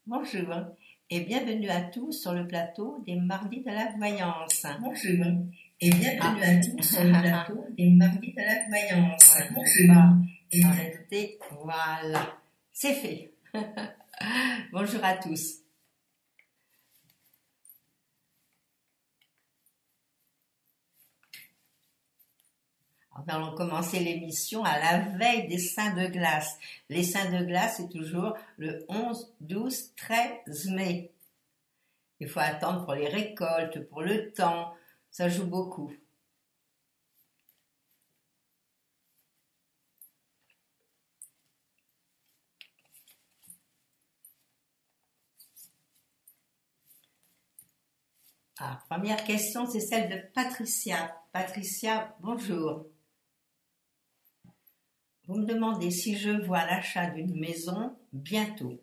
Bonjour et bienvenue à tous sur le plateau des Mardis de la Voyance. Bonjour et bienvenue à tous sur le plateau des Mardis de la Voyance. Bonjour et arrêtez, voilà, c'est fait. Bonjour à tous. Alors, nous allons commencer l'émission à la veille des Saints de glace. Les Saints de glace, c'est toujours le 11, 12, 13 mai. Il faut attendre pour les récoltes, pour le temps, ça joue beaucoup. Première question, c'est celle de Patricia. Patricia, bonjour. Vous me demandez si je vois l'achat d'une maison bientôt.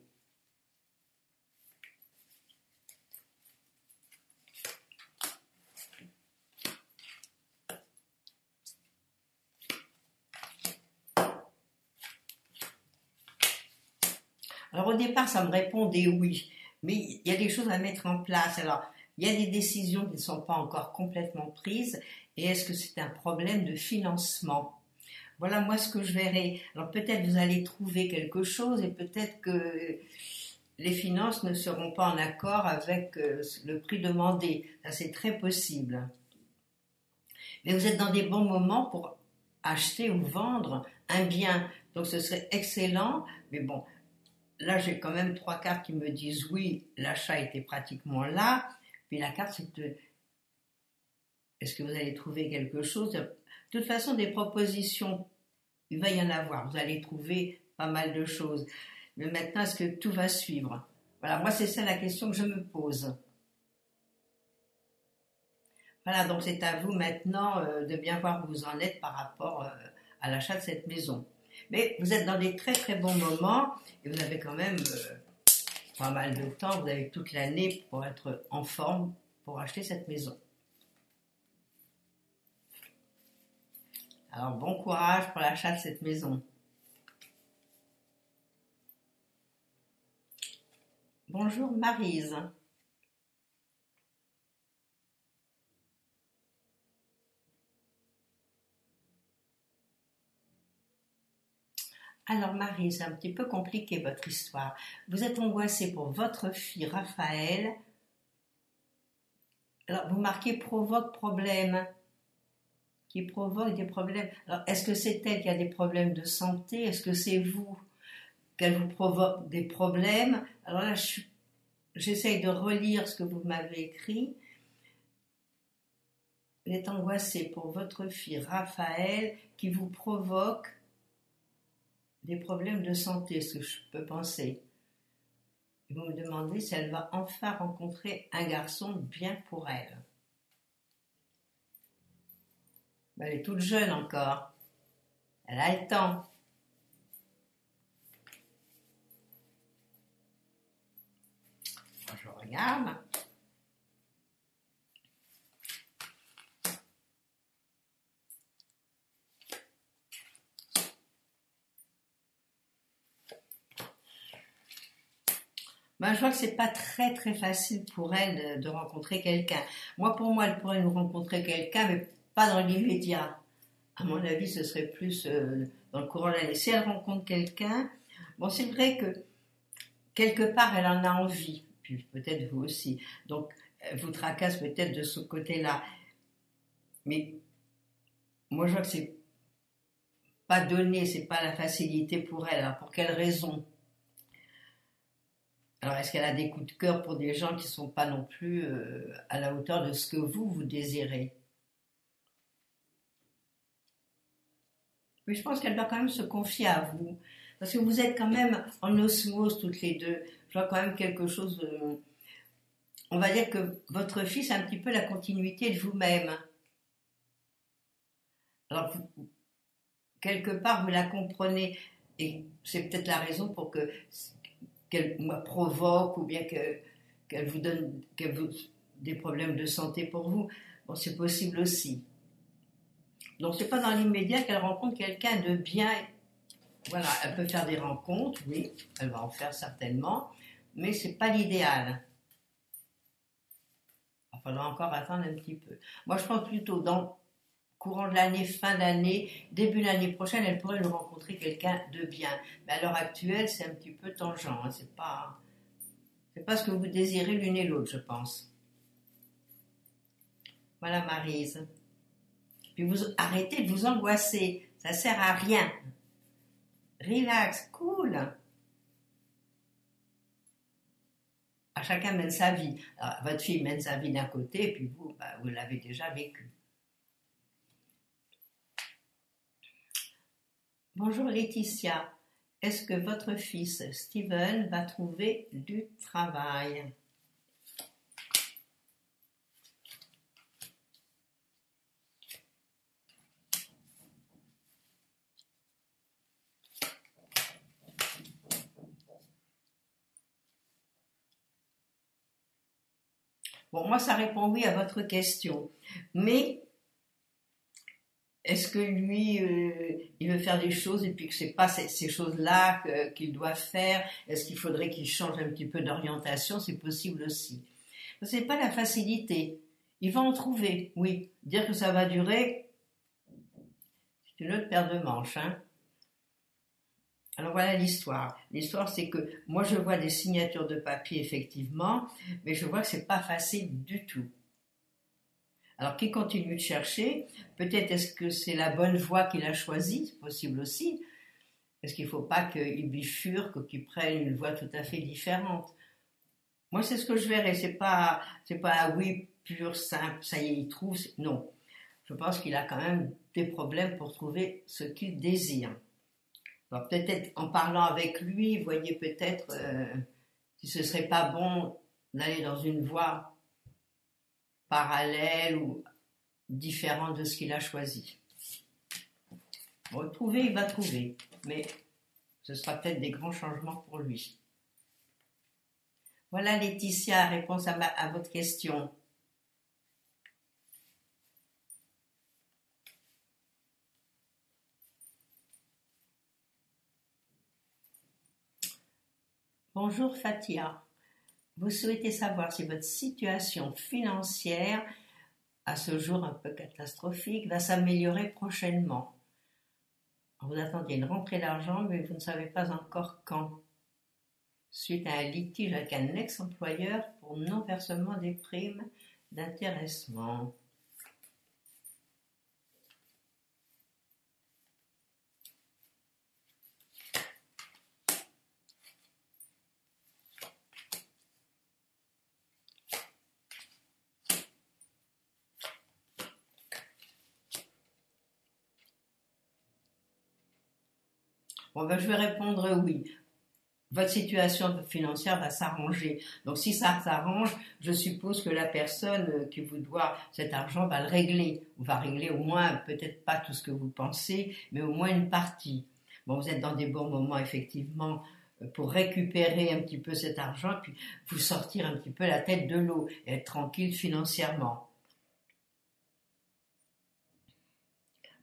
Alors au départ, ça me répondait oui, mais il y a des choses à mettre en place. Alors, il y a des décisions qui ne sont pas encore complètement prises. Et est-ce que c'est un problème de financement? Voilà, moi, ce que je verrai. Alors, peut-être vous allez trouver quelque chose et peut-être que les finances ne seront pas en accord avec le prix demandé. Ça, c'est très possible. Mais vous êtes dans des bons moments pour acheter ou vendre un bien. Donc, ce serait excellent. Mais bon, là, j'ai quand même 3 cartes qui me disent oui, l'achat était pratiquement là. Puis la carte, c'est est-ce que vous allez trouver quelque chose? De toute façon, des propositions, il va y en avoir. Vous allez trouver pas mal de choses. Mais maintenant, est-ce que tout va suivre? Voilà, moi, c'est ça la question que je me pose. Voilà, donc c'est à vous maintenant de bien voir où vous en êtes par rapport à l'achat de cette maison. Mais vous êtes dans des très très bons moments et vous avez quand même pas mal de temps, vous avez toute l'année pour être en forme pour acheter cette maison. Alors bon courage pour l'achat de cette maison. Bonjour Maryse. Alors Marie, c'est un petit peu compliqué votre histoire. Vous êtes angoissée pour votre fille Raphaël. Alors vous marquez provoque problème, qui provoque des problèmes. Alors est-ce que c'est elle qui a des problèmes de santé? Est-ce que c'est vous qu'elle vous provoque des problèmes? Alors là, j'essaye de relire ce que vous m'avez écrit. Vous êtes angoissée pour votre fille Raphaël qui vous provoque des problèmes de santé, ce que je peux penser. Vous me demandez si elle va enfin rencontrer un garçon bien pour elle. Elle est toute jeune encore. Elle a le temps. Je regarde. Je vois que c'est pas très très facile pour elle de rencontrer quelqu'un. Pour moi, elle pourrait nous rencontrer quelqu'un, mais pas dans l'immédiat. À mon avis, ce serait plus dans le courant de l'année. Si elle rencontre quelqu'un, c'est vrai que quelque part, elle en a envie. Puis peut-être vous aussi. Donc, elle vous tracasse peut-être de ce côté-là. Mais moi, je vois que c'est pas donné, c'est pas la facilité pour elle. Alors, pour quelle raison? Alors, est-ce qu'elle a des coups de cœur pour des gens qui ne sont pas non plus à la hauteur de ce que vous désirez? Mais je pense qu'elle doit quand même se confier à vous. Parce que vous êtes quand même en osmose toutes les deux. Je vois quand même quelque chose. On va dire que votre fille, c'est un petit peu la continuité de vous-même. Alors, quelque part, vous la comprenez. Et c'est peut-être la raison pour qu'elle me provoque ou bien qu'elle vous donne des problèmes de santé pour vous. C'est possible aussi. Donc, c'est pas dans l'immédiat qu'elle rencontre quelqu'un de bien. Voilà, elle peut faire des rencontres, oui, elle va en faire certainement. mais c'est pas l'idéal. Il faudra encore attendre un petit peu. Moi, je pense plutôt dans courant de l'année, fin d'année, début de l'année prochaine, elle pourrait nous rencontrer quelqu'un de bien. Mais à l'heure actuelle, c'est un petit peu tangent. Hein. C'est pas ce que vous désirez l'une et l'autre, je pense. Voilà, Maryse. Puis vous arrêtez de vous angoisser. Ça sert à rien. Relax, cool. À chacun mène sa vie. Alors, votre fille mène sa vie d'un côté, et puis vous, vous l'avez déjà vécu. Bonjour Laetitia. Est-ce que votre fils Steven va trouver du travail? Bon, moi, ça répond oui à votre question. Mais est-ce que lui, il veut faire des choses et puis que c'est pas ces choses-là qu'il doit faire? Est-ce qu'il faudrait qu'il change un petit peu d'orientation? C'est possible aussi. C'est pas la facilité. Il va en trouver, oui. Dire que ça va durer, c'est une autre paire de manches, hein. Alors voilà l'histoire. L'histoire, c'est que moi, je vois des signatures de papier, effectivement, mais je vois que c'est pas facile du tout. Alors qu'il continue de chercher, peut-être est-ce que c'est la bonne voie qu'il a choisie, c'est possible aussi. Est-ce qu'il ne faut pas qu'il bifurque, qu'il prenne une voie tout à fait différente? Moi, c'est ce que je verrais. C'est pas un oui pur, simple, ça y est, il trouve. Non. Je pense qu'il a quand même des problèmes pour trouver ce qu'il désire. Alors peut-être en parlant avec lui, vous voyez peut-être si ce serait pas bon d'aller dans une voie parallèle ou différente de ce qu'il a choisi. Bon, trouver, il va trouver, mais ce sera peut-être des grands changements pour lui. Voilà Laetitia, réponse à votre question. Bonjour Fatia. Vous souhaitez savoir si votre situation financière, à ce jour un peu catastrophique, va s'améliorer prochainement. Vous attendiez une rentrée d'argent, mais vous ne savez pas encore quand. Suite à un litige avec un ex-employeur pour non-versement des primes d'intéressement. Bon, ben, je vais répondre oui. Votre situation financière va s'arranger. Donc si ça s'arrange, je suppose que la personne qui vous doit cet argent va le régler, ou va régler au moins, peut-être pas tout ce que vous pensez, mais au moins une partie. Bon, vous êtes dans des bons moments, effectivement, pour récupérer un petit peu cet argent, puis vous sortir un petit peu la tête de l'eau, et être tranquille financièrement.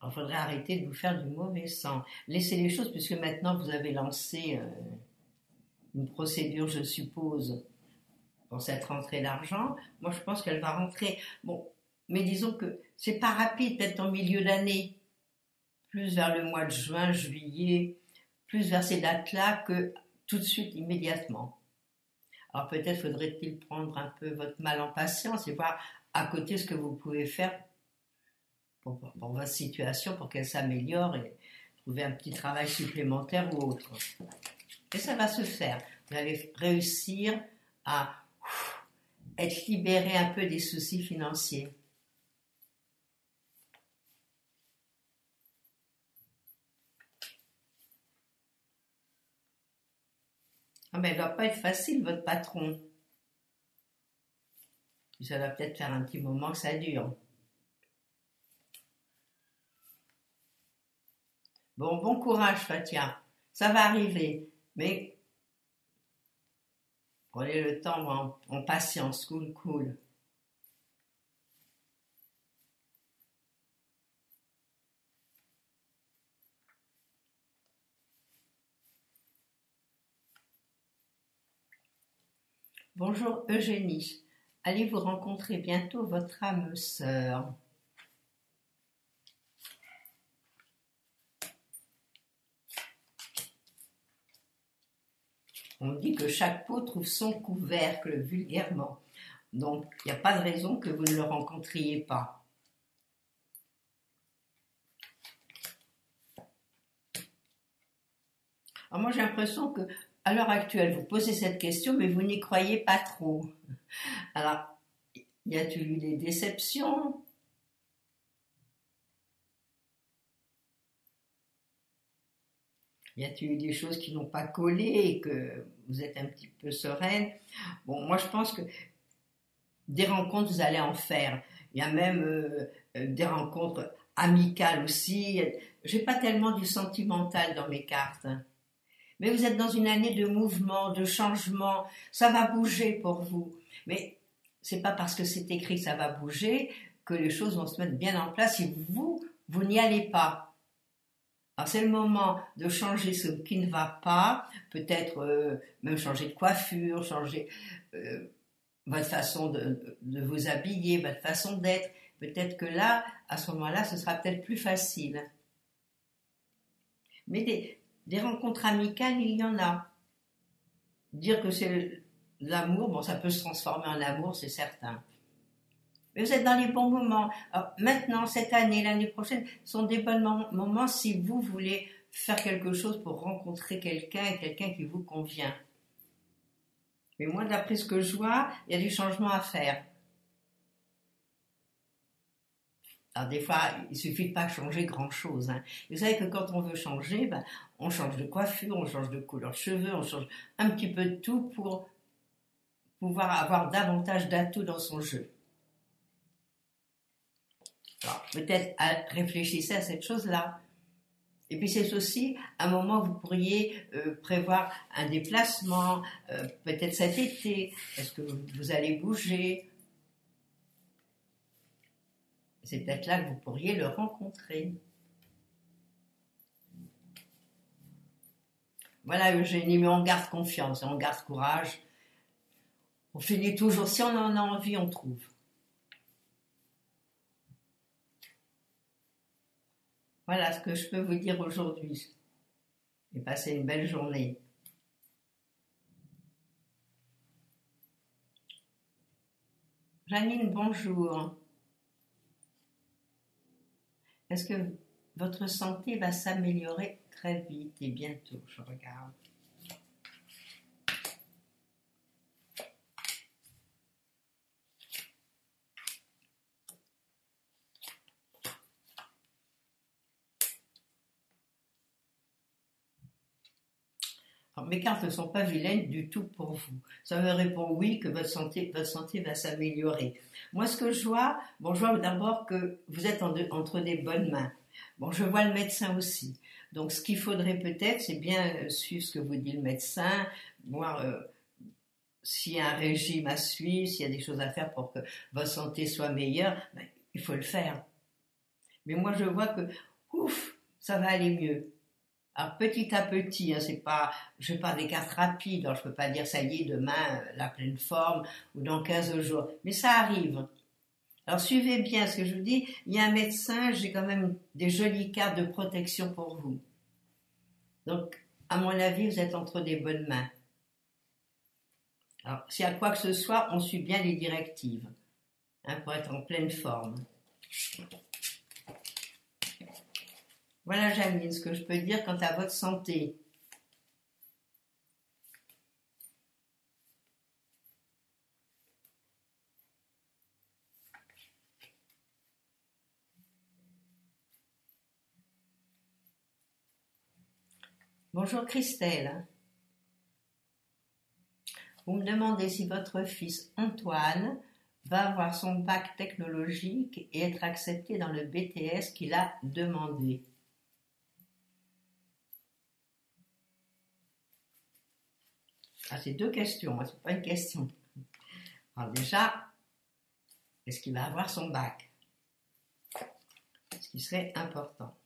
Alors, il faudrait arrêter de vous faire du mauvais sang. Laissez les choses, puisque maintenant vous avez lancé une procédure, je suppose, pour cette rentrée d'argent. Moi, je pense qu'elle va rentrer. Bon, mais disons que c'est pas rapide, peut-être en milieu d'année, plus vers le mois de juin, juillet, plus vers ces dates-là que tout de suite, immédiatement. Alors peut-être faudrait-il prendre un peu votre mal en patience et voir à côté ce que vous pouvez faire pour votre situation, pour qu'elle s'améliore et trouver un petit travail supplémentaire ou autre. Et ça va se faire. Vous allez réussir à être libéré un peu des soucis financiers. Ah mais il ne va pas être facile, votre patron. Ça va peut-être faire un petit moment que ça dure. Bon courage, Fatia. Ça va arriver, mais prenez le temps en patience, cool. Bonjour Eugénie. Allez-vous rencontrer bientôt votre âme sœur? On dit que chaque pot trouve son couvercle vulgairement. Donc, il n'y a pas de raison que vous ne le rencontriez pas. Alors moi, j'ai l'impression que, à l'heure actuelle, vous posez cette question, mais vous n'y croyez pas trop. Alors, y a-t-il eu des déceptions? Y a-t-il eu des choses qui n'ont pas collé et que vous êtes un petit peu sereine? Bon, moi, je pense que des rencontres, vous allez en faire. Il y a même des rencontres amicales aussi. J'ai pas tellement du sentimental dans mes cartes. Mais vous êtes dans une année de mouvement, de changement. Ça va bouger pour vous. Mais c'est pas parce que c'est écrit que ça va bouger que les choses vont se mettre bien en place si vous n'y allez pas. Alors c'est le moment de changer ce qui ne va pas, peut-être même changer de coiffure, changer votre façon de vous habiller, votre façon d'être. Peut-être que là, à ce moment-là, ce sera peut-être plus facile. Mais des rencontres amicales, il y en a. Dire que c'est l'amour, bon, ça peut se transformer en amour, c'est certain. Mais vous êtes dans les bons moments. Alors, maintenant, cette année, l'année prochaine, sont des bons moments si vous voulez faire quelque chose pour rencontrer quelqu'un et quelqu'un qui vous convient. Mais moi, d'après ce que je vois, il y a du changement à faire. Alors des fois, il suffit de pas changer grand-chose. Hein. Vous savez que quand on veut changer, ben, on change de coiffure, on change de couleur de cheveux, on change un petit peu de tout pour pouvoir avoir davantage d'atouts dans son jeu. Alors, peut-être réfléchissez à cette chose-là. Et puis c'est aussi un moment où vous pourriez prévoir un déplacement, peut-être cet été. Est-ce que vous allez bouger? C'est peut-être là que vous pourriez le rencontrer. Voilà Eugénie, mais on garde confiance, on garde courage. On finit toujours, si on en a envie, on trouve. Voilà ce que je peux vous dire aujourd'hui. Et passez une belle journée. Janine, bonjour. Est-ce que votre santé va s'améliorer très vite et bientôt? Je regarde. Alors, mes cartes ne sont pas vilaines du tout pour vous. Ça me répond oui, que votre santé va s'améliorer. Moi, ce que je vois d'abord que vous êtes entre des bonnes mains. Bon, je vois le médecin aussi. Donc, ce qu'il faudrait peut-être, c'est bien suivre ce que vous dit le médecin, voir s'il y a un régime à suivre, s'il y a des choses à faire pour que votre santé soit meilleure, ben, il faut le faire. Mais moi, je vois que, ouf, ça va aller mieux. Alors petit à petit, hein, je fais pas des cartes rapides, alors je peux pas dire ça y est, demain la pleine forme ou dans 15 jours, mais ça arrive. Alors suivez bien ce que je vous dis, il y a un médecin, j'ai quand même des jolies cartes de protection pour vous. Donc à mon avis, vous êtes entre des bonnes mains. Alors s'il y a quoi que ce soit, on suit bien les directives, hein, pour être en pleine forme. Voilà Janine, ce que je peux dire quant à votre santé. Bonjour Christelle. Vous me demandez si votre fils Antoine va avoir son bac technologique et être accepté dans le BTS qu'il a demandé. Ah, c'est deux questions, hein, c'est pas une question. Alors déjà, est-ce qu'il va avoir son bac? Ce qui serait important.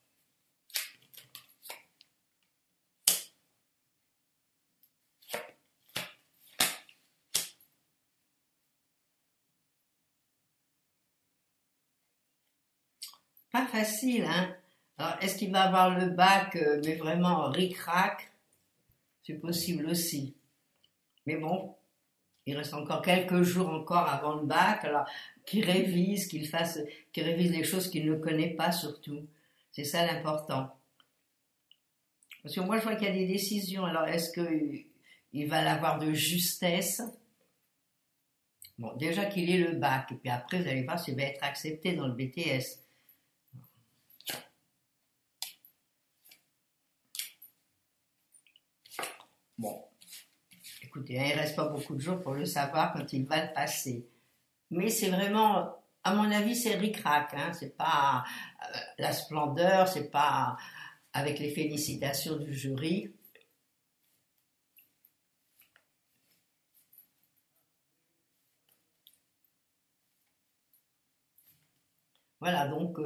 Pas facile, hein. Alors, est-ce qu'il va avoir le bac, mais vraiment ric-rac? C'est possible aussi. Mais bon, il reste encore quelques jours encore avant le bac, alors qu'il révise les choses qu'il ne connaît pas surtout. C'est ça l'important. Parce que moi, je vois qu'il y a des décisions. Alors, est-ce qu'il va l'avoir de justesse? Bon, déjà qu'il ait le bac, et puis après, vous allez voir s'il va être accepté dans le BTS. Bon, écoutez, il ne reste pas beaucoup de jours pour le savoir quand il va le passer. Mais c'est vraiment, à mon avis, c'est ric-rac, hein. C'est pas la splendeur, c'est pas avec les félicitations du jury. Voilà, donc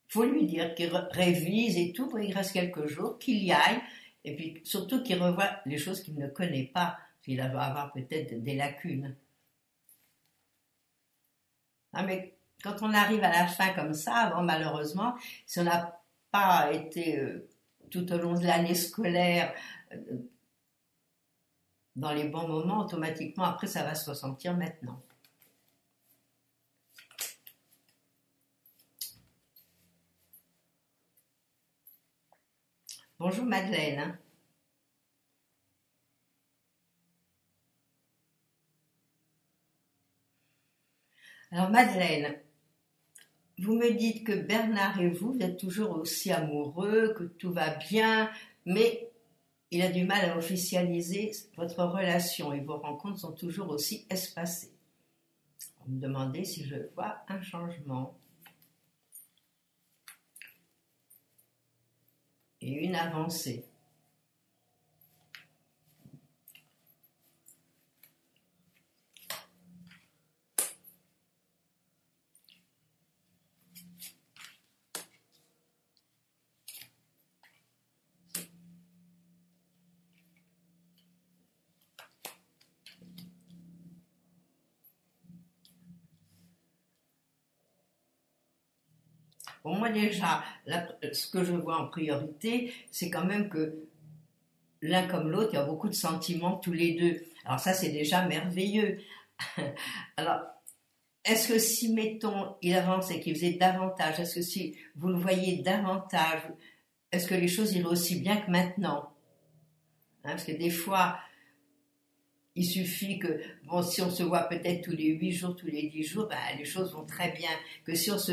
faut lui dire qu'il révise et tout, il reste quelques jours, qu'il y aille, et puis surtout qu'il revoie les choses qu'il ne connaît pas, qu'il va avoir peut-être des lacunes. Ah, mais quand on arrive à la fin comme ça, bon, malheureusement, si on n'a pas été tout au long de l'année scolaire euh, dans les bons moments, automatiquement, après, ça va se ressentir maintenant. Bonjour Madeleine. Alors Madeleine, vous me dites que Bernard et vous êtes toujours aussi amoureux, que tout va bien, mais il a du mal à officialiser votre relation et vos rencontres sont toujours aussi espacées. Vous me demandez si je vois un changement et une avancée. Bon, moi déjà, ce que je vois en priorité, c'est quand même que l'un comme l'autre, il y a beaucoup de sentiments tous les deux. Alors ça, c'est déjà merveilleux. Alors, est-ce que si, mettons, il avance et qu'il faisait davantage, est-ce que si vous le voyez davantage, est-ce que les choses iraient aussi bien que maintenant? Hein, parce que des fois, il suffit que, bon, si on se voit peut-être tous les 8 jours, tous les 10 jours, ben, les choses vont très bien. Que si on se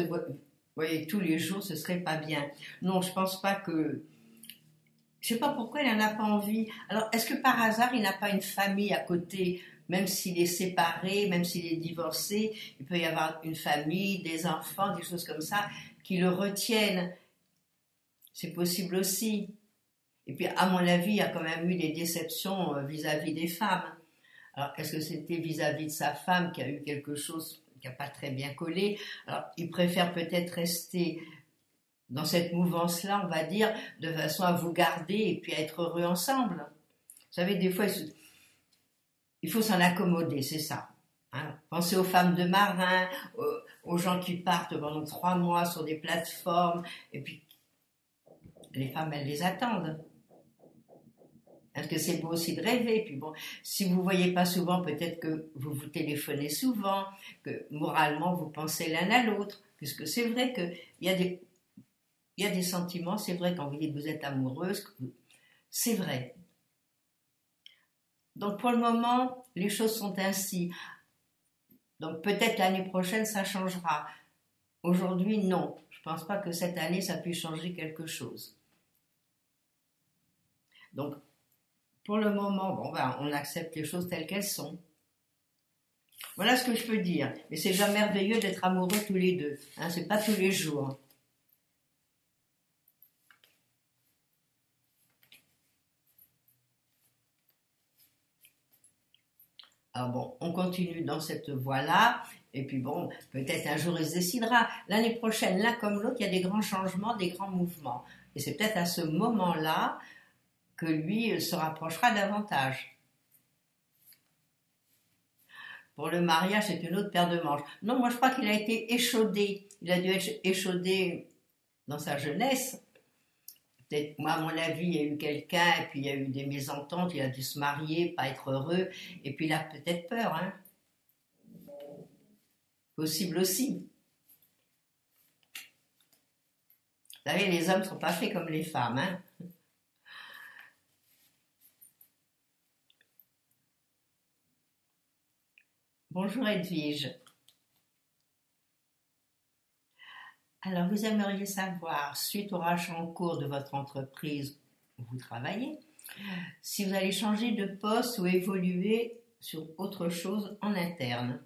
voyait tous les jours, ce serait pas bien. Non, je pense pas que... Je sais pas pourquoi il n'en a pas envie. Alors, est-ce que par hasard, il n'a pas une famille à côté, même s'il est séparé, même s'il est divorcé, il peut y avoir une famille, des enfants, des choses comme ça, qui le retiennent. C'est possible aussi. Et puis, à mon avis, il y a quand même eu des déceptions vis-à-vis des femmes. Alors, est-ce que c'était vis-à-vis de sa femme qui a eu quelque chose qui n'a pas très bien collé? Alors, il préfère peut-être rester dans cette mouvance-là, on va dire, de façon à vous garder et puis à être heureux ensemble. Vous savez, des fois, il faut s'en accommoder, c'est ça. Hein. Pensez aux femmes de marins, aux gens qui partent pendant 3 mois sur des plateformes, et puis les femmes, elles les attendent. Parce que c'est beau aussi de rêver. Puis bon, si vous ne voyez pas souvent, peut-être que vous vous téléphonez souvent, que moralement vous pensez l'un à l'autre. Puisque c'est vrai qu'il y a des sentiments, c'est vrai quand vous dites que vous êtes amoureuse, c'est vrai. Donc pour le moment, les choses sont ainsi. Donc peut-être l'année prochaine, ça changera. Aujourd'hui, non. Je ne pense pas que cette année, ça puisse changer quelque chose. Donc, pour le moment, bon, ben, on accepte les choses telles qu'elles sont. Voilà ce que je peux dire. Mais c'est déjà merveilleux d'être amoureux tous les deux. Hein, c'est pas tous les jours. Alors bon, on continue dans cette voie-là. Et puis bon, peut-être un jour il se décidera. L'année prochaine, l'un comme l'autre, il y a des grands changements, des grands mouvements. Et c'est peut-être à ce moment-là que lui se rapprochera davantage. pour le mariage, c'est une autre paire de manches. Non, moi je crois qu'il a été échaudé. Il a dû être échaudé dans sa jeunesse. Peut-être, moi, à mon avis, il y a eu quelqu'un, et puis il y a eu des mésententes, il a dû se marier, pas être heureux, et puis il a peut-être peur, hein. Possible aussi. Vous savez, les hommes ne sont pas faits comme les femmes, hein. Bonjour Edwige. Alors, vous aimeriez savoir, suite au rachat en cours de votre entreprise où vous travaillez, si vous allez changer de poste ou évoluer sur autre chose en interne.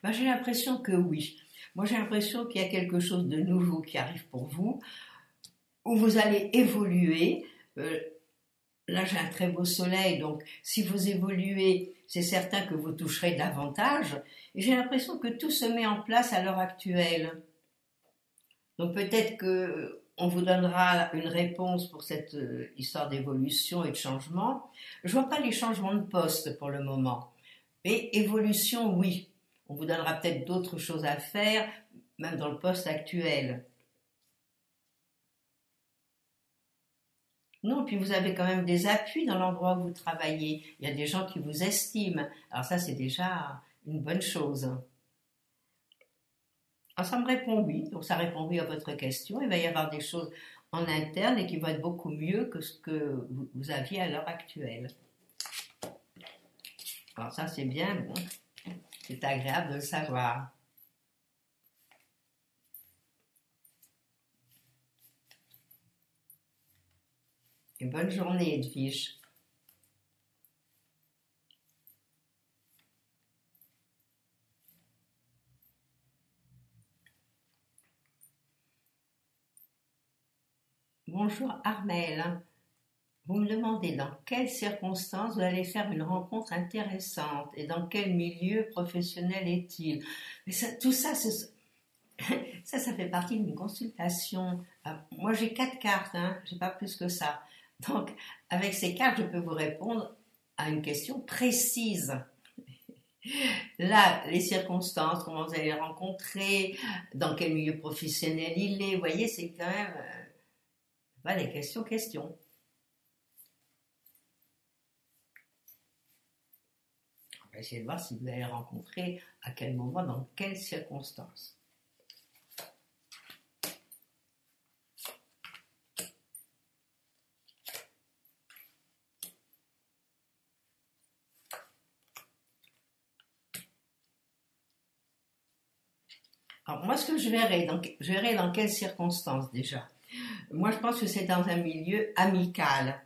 Ben, j'ai l'impression que oui. Moi, j'ai l'impression qu'il y a quelque chose de nouveau qui arrive pour vous, où vous allez évoluer. Là, j'ai un très beau soleil, donc si vous évoluez, c'est certain que vous toucherez davantage. Et j'ai l'impression que tout se met en place à l'heure actuelle. Donc peut-être que on vous donnera une réponse pour cette histoire d'évolution et de changement. Je vois pas les changements de poste pour le moment, mais évolution, oui. On vous donnera peut-être d'autres choses à faire, même dans le poste actuel. Non, puis vous avez quand même des appuis dans l'endroit où vous travaillez. Il y a des gens qui vous estiment. Alors ça, c'est déjà une bonne chose. Alors ça me répond oui, donc ça répond oui à votre question. Il va y avoir des choses en interne et qui vont être beaucoup mieux que ce que vous aviez à l'heure actuelle. Alors ça, c'est bien, bon, c'est agréable de le savoir. Et bonne journée, Edwige. Bonjour Armel. Vous me demandez dans quelles circonstances vous allez faire une rencontre intéressante et dans quel milieu professionnel est-il. Mais ça, tout ça, ça fait partie d'une consultation. Moi, j'ai 4 cartes, hein, j'ai pas plus que ça. Donc, avec ces cartes, je peux vous répondre à une question précise. Là, les circonstances, comment vous allez les rencontrer, dans quel milieu professionnel il est, vous voyez, c'est quand même pas des questions. On va essayer de voir si vous allez les rencontrer, à quel moment, dans quelles circonstances. Alors, moi, ce que je verrai dans quelles circonstances déjà. Moi, je pense que c'est dans un milieu amical.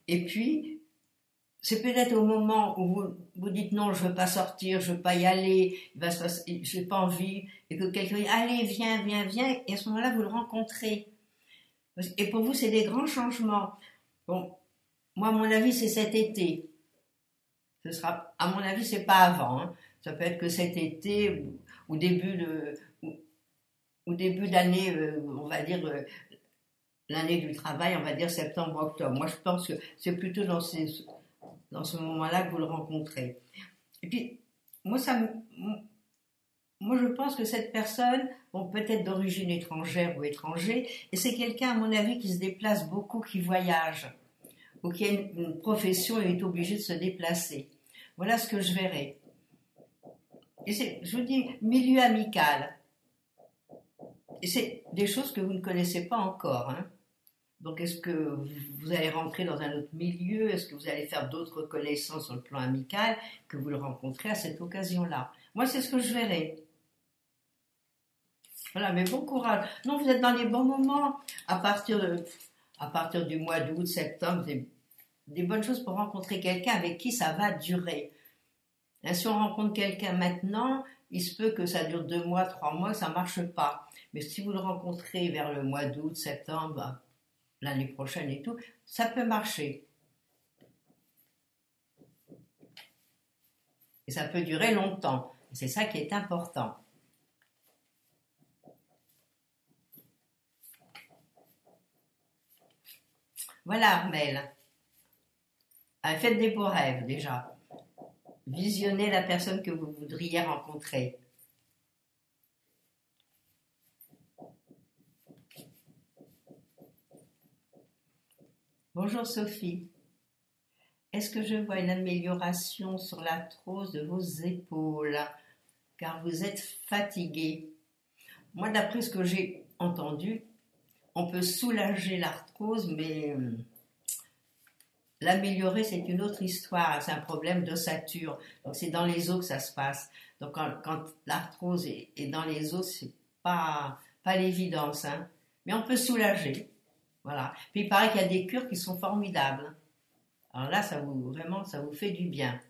Et puis, c'est peut-être au moment où vous dites non, je veux pas sortir, je veux pas y aller, j'ai pas envie, et que quelqu'un dit allez, viens, et à ce moment-là, vous le rencontrez. Et pour vous, c'est des grands changements. Bon, moi, à mon avis, c'est cet été. Ce sera, à mon avis, c'est pas avant, hein. Ça peut être que cet été ou début d'année, on va dire l'année du travail, on va dire septembre-octobre. Moi, je pense que c'est plutôt dans ce moment-là que vous le rencontrez. Et puis, moi, je pense que cette personne, bon, peut-être d'origine étrangère ou étranger, et c'est quelqu'un, à mon avis, qui se déplace beaucoup, qui voyage, ou qui a une profession et est obligé de se déplacer. Voilà ce que je verrai. Et je vous dis, milieu amical. Et c'est des choses que vous ne connaissez pas encore, hein. Donc, est-ce que vous allez rentrer dans un autre milieu? Est-ce que vous allez faire d'autres connaissances sur le plan amical que vous le rencontrez à cette occasion-là? Moi, c'est ce que je verrai. Voilà, mais bon courage. Non, vous êtes dans les bons moments. À partir du mois d'août, septembre, des bonnes choses pour rencontrer quelqu'un avec qui ça va durer. Et si on rencontre quelqu'un maintenant, il se peut que ça dure 2 mois, 3 mois, ça marche pas. Mais si vous le rencontrez vers le mois d'août, septembre, l'année prochaine et tout, ça peut marcher. Et ça peut durer longtemps. C'est ça qui est important. Voilà, Armelle. Faites des beaux rêves déjà. Visionnez la personne que vous voudriez rencontrer. Bonjour Sophie. Est-ce que je vois une amélioration sur l'arthrose de vos épaules, car vous êtes fatiguée? Moi, d'après ce que j'ai entendu, on peut soulager l'arthrose, mais l'améliorer, c'est une autre histoire. C'est un problème d'ossature. Donc, c'est dans les os que ça se passe. Donc, quand l'arthrose est dans les os, c'est pas l'évidence, hein. Mais on peut soulager. Voilà. Puis, il paraît qu'il y a des cures qui sont formidables. Alors là, vraiment, ça vous fait du bien.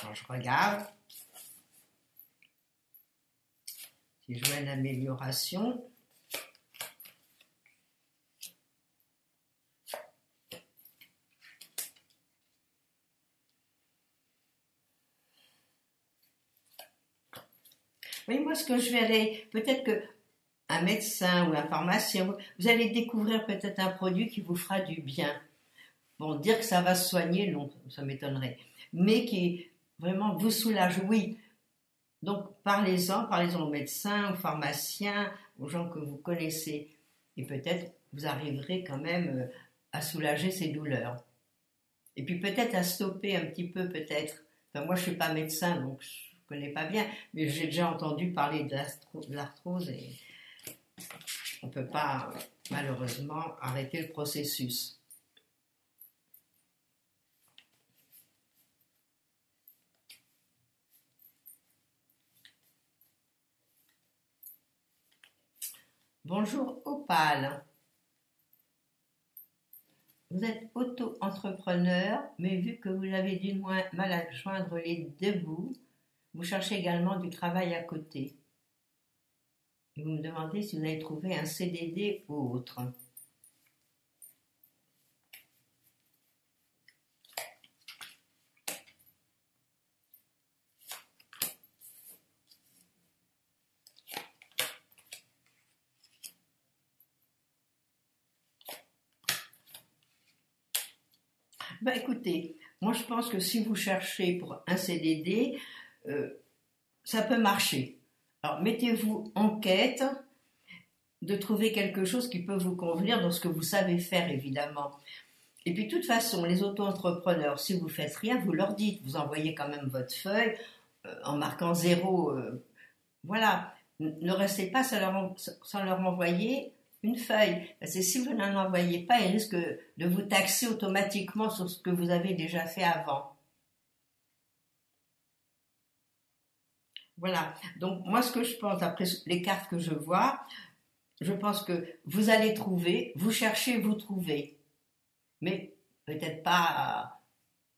Alors, je regarde. Si je vois une amélioration. Oui, moi, ce que je verrais, peut-être que un médecin ou un pharmacien, vous allez découvrir peut-être un produit qui vous fera du bien. Bon, dire que ça va se soigner, non, ça m'étonnerait. Mais qui vraiment vous soulage, oui. Donc, parlez-en aux médecins, aux pharmaciens, aux gens que vous connaissez. Et peut-être vous arriverez quand même à soulager ces douleurs. Et puis peut-être à stopper un petit peu, peut-être. Enfin, moi, je suis pas médecin, donc je connais pas bien, mais j'ai déjà entendu parler de l'arthrose et on peut pas, malheureusement, arrêter le processus. Bonjour Opal. Vous êtes auto-entrepreneur, mais vu que vous avez du moins mal à joindre les deux bouts, vous cherchez également du travail à côté. Et vous me demandez si vous avez trouvé un CDD ou autre. Ben écoutez, moi je pense que si vous cherchez pour un CDD, ça peut marcher. Alors mettez-vous en quête de trouver quelque chose qui peut vous convenir dans ce que vous savez faire évidemment. Et puis de toute façon, les auto-entrepreneurs, si vous faites rien, vous leur dites, vous envoyez quand même votre feuille en marquant 0. Voilà, ne restez pas sans leur envoyer une feuille. Parce que si vous n'en envoyez pas, ils risquent de vous taxer automatiquement sur ce que vous avez déjà fait avant. Voilà. Donc moi, ce que je pense, après les cartes que je vois, je pense que vous allez trouver, vous cherchez, vous trouvez. Mais peut-être pas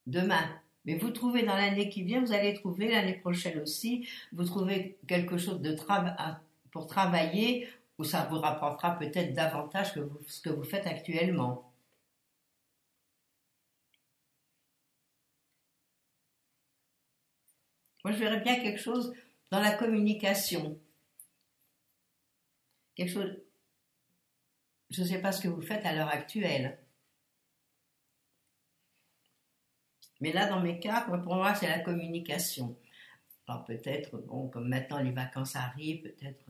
demain. Mais vous trouvez dans l'année qui vient, vous allez trouver l'année prochaine aussi, vous trouvez quelque chose pour travailler où ça vous rapportera peut-être davantage que ce que vous faites actuellement. Moi, je verrais bien quelque chose dans la communication. Quelque chose, je ne sais pas ce que vous faites à l'heure actuelle. Mais là, dans mes cas, pour moi, c'est la communication. Alors peut-être, bon, comme maintenant les vacances arrivent, peut-être,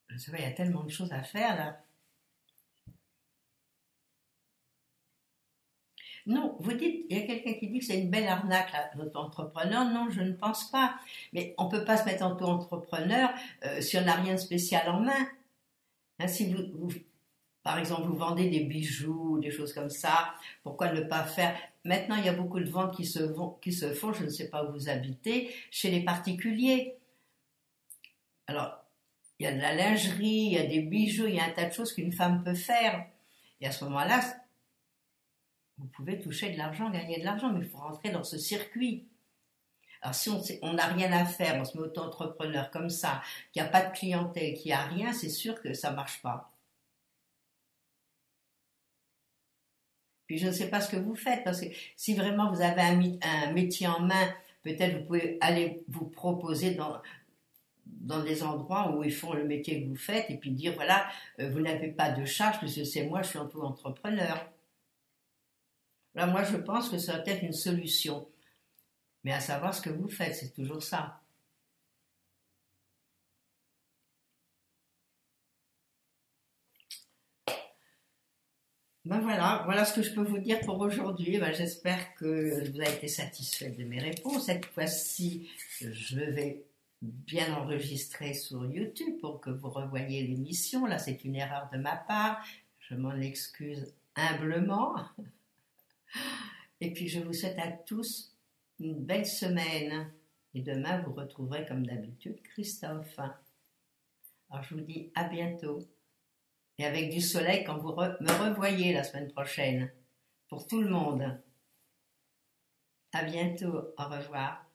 je sais pas, il y a tellement de choses à faire là. Non, vous dites, il y a quelqu'un qui dit que c'est une belle arnaque, là, l'auto-entrepreneur. Non, je ne pense pas. Mais on ne peut pas se mettre en auto-entrepreneur si on n'a rien de spécial en main. Hein, si par exemple, vous vendez des bijoux, des choses comme ça, pourquoi ne pas faire... Maintenant, il y a beaucoup de ventes qui se font, je ne sais pas où vous habitez, chez les particuliers. Alors, il y a de la lingerie, il y a des bijoux, il y a un tas de choses qu'une femme peut faire. Et à ce moment-là, vous pouvez toucher de l'argent, gagner de l'argent, mais il faut rentrer dans ce circuit. Alors si on n'a rien à faire, on se met auto-entrepreneur comme ça, qu'il n'y a pas de clientèle, qu'il n'y a rien, c'est sûr que ça ne marche pas. Puis je ne sais pas ce que vous faites, parce que si vraiment vous avez un métier en main, peut-être vous pouvez aller vous proposer dans des endroits où ils font le métier que vous faites et puis dire voilà, vous n'avez pas de charge parce que c'est moi, je suis auto-entrepreneur. Là, moi, je pense que ça va être une solution. Mais à savoir ce que vous faites, c'est toujours ça. Ben voilà ce que je peux vous dire pour aujourd'hui. Ben j'espère que vous avez été satisfait de mes réponses. Cette fois-ci, je vais bien enregistrer sur YouTube pour que vous revoyiez l'émission. Là, c'est une erreur de ma part. Je m'en excuse humblement. Et puis, je vous souhaite à tous une belle semaine. Et demain, vous retrouverez comme d'habitude Christophe. Alors, je vous dis à bientôt. Et avec du soleil quand vous me revoyez la semaine prochaine. Pour tout le monde. À bientôt. Au revoir.